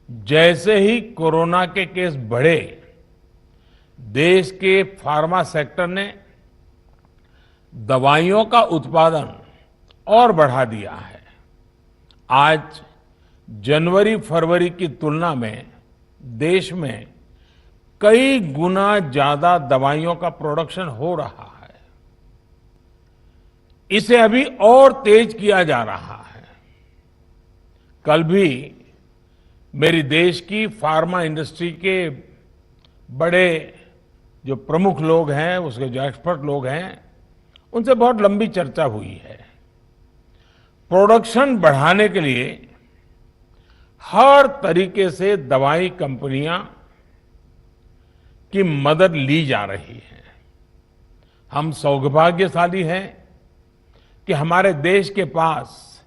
जैसे ही कोरोना के केस बढ़े, देश के फार्मा सेक्टर ने दवाइयों का उत्पादन और बढ़ा दिया है। आज जनवरी फरवरी की तुलना में देश में कई गुना ज्यादा दवाइयों का प्रोडक्शन हो रहा है। इसे अभी और तेज किया जा रहा है। कल भी मेरी देश की फार्मा इंडस्ट्री के बड़े जो प्रमुख लोग हैं, उसके जो एक्सपर्ट लोग हैं, उनसे बहुत लंबी चर्चा हुई है। प्रोडक्शन बढ़ाने के लिए हर तरीके से दवाई कंपनियां की मदद ली जा रही है। हम सौभाग्यशाली हैं कि हमारे देश के पास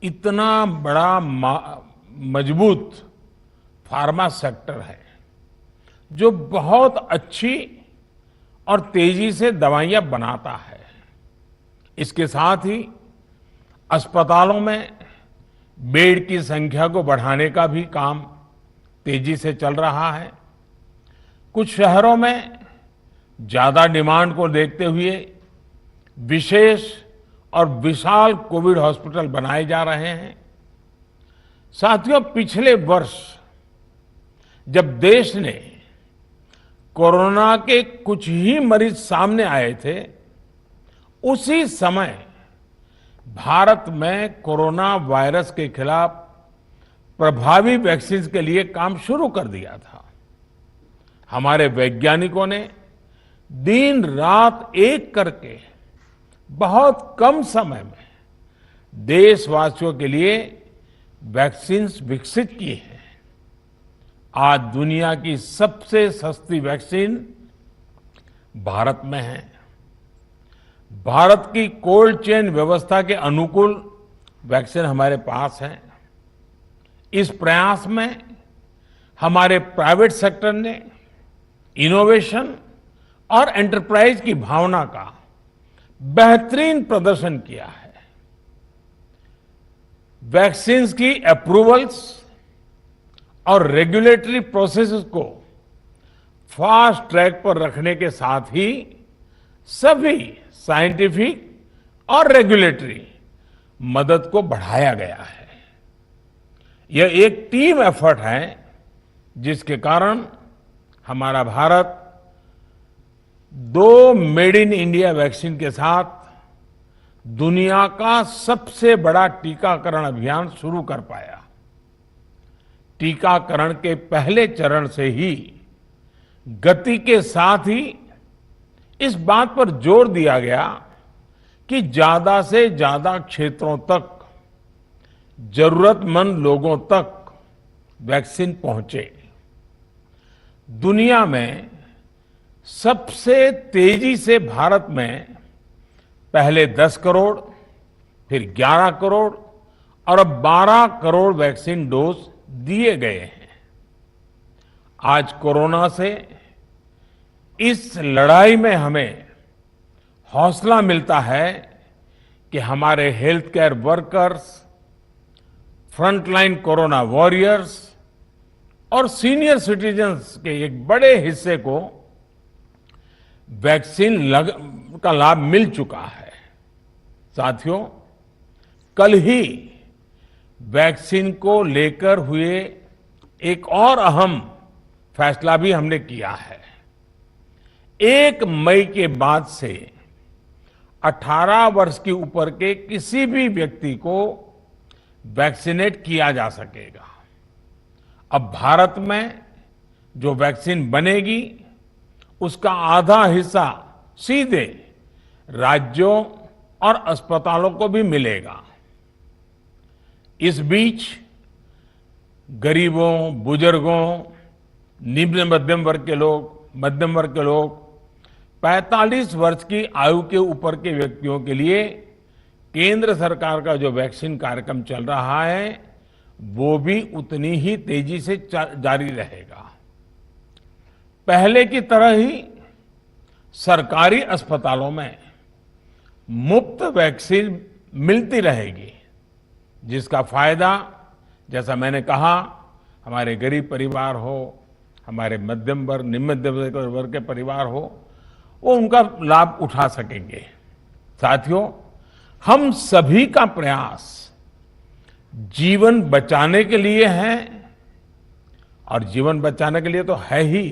इतना बड़ा मजबूत फार्मा सेक्टर है जो बहुत अच्छी और तेजी से दवाइयां बनाता है। इसके साथ ही अस्पतालों में बेड की संख्या को बढ़ाने का भी काम तेजी से चल रहा है। कुछ शहरों में ज्यादा डिमांड को देखते हुए विशेष और विशाल कोविड हॉस्पिटल बनाए जा रहे हैं। साथियों, पिछले वर्ष जब देश ने कोरोना के कुछ ही मरीज सामने आए थे, उसी समय भारत में कोरोना वायरस के खिलाफ प्रभावी वैक्सीन के लिए काम शुरू कर दिया था। हमारे वैज्ञानिकों ने दिन रात एक करके बहुत कम समय में देशवासियों के लिए वैक्सीन विकसित की है। आज दुनिया की सबसे सस्ती वैक्सीन भारत में है। भारत की कोल्ड चेन व्यवस्था के अनुकूल वैक्सीन हमारे पास है। इस प्रयास में हमारे प्राइवेट सेक्टर ने इनोवेशन और एंटरप्राइज की भावना का बेहतरीन प्रदर्शन किया है। वैक्सीन्स की अप्रूवल्स और रेगुलेटरी प्रोसेसेस को फास्ट ट्रैक पर रखने के साथ ही सभी साइंटिफिक और रेगुलेटरी मदद को बढ़ाया गया है। यह एक टीम एफर्ट है जिसके कारण हमारा Bharat 2 made in India vaccine के साथ दुनिया का सबसे बड़ा टीकाकरण अभियान शुरू कर पाया। टीकाकरण के पहले चरण से ही गति के साथ ही इस बात पर जोर दिया गया कि ज्यादा से ज्यादा क्षेत्रों तक, जरूरतमंद लोगों तक वैक्सीन पहुंचे। दुनिया में सबसे तेजी से भारत में पहले 10 करोड़, फिर 11 करोड़ और अब 12 करोड़ वैक्सीन डोज दिए गए हैं। आज कोरोना से इस लड़ाई में हमें हौसला मिलता है कि हमारे health care workers, frontline corona warriors और सीनियर सिटीजन्स के एक बड़े हिस्से को वैक्सीन का लाभ मिल चुका है। साथियों, कल ही वैक्सीन को लेकर हुए एक और अहम फैसला भी हमने किया है। 1 मई के बाद से 18 वर्ष के ऊपर के किसी भी व्यक्ति को वैक्सीनेट किया जा सकेगा। अब भारत में जो वैक्सीन बनेगी उसका आधा हिस्सा सीधे राज्यों और अस्पतालों को भी मिलेगा। इस बीच गरीबों, बुजुर्गों, निम्न मध्यम वर्ग के लोग, 45 वर्ष की आयु के ऊपर के व्यक्तियों के लिए केंद्र सरकार का जो वैक्सीन कार्यक्रम चल रहा है वो भी उतनी ही तेजी से जारी रहेगा। पहले की तरह ही सरकारी अस्पतालों में मुफ्त वैक्सीन मिलती रहेगी, जिसका फायदा, जैसा मैंने कहा, हमारे गरीब परिवार हो, हमारे मध्यम वर्ग, निम्न मध्यम वर्ग के परिवार हो, वो उनका लाभ उठा सकेंगे। साथियों, हम सभी का प्रयास जीवन बचाने के लिए है, और जीवन बचाने के लिए तो है ही,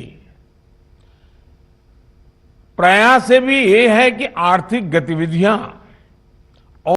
प्रयास से भी ये है कि आर्थिक गतिविधियां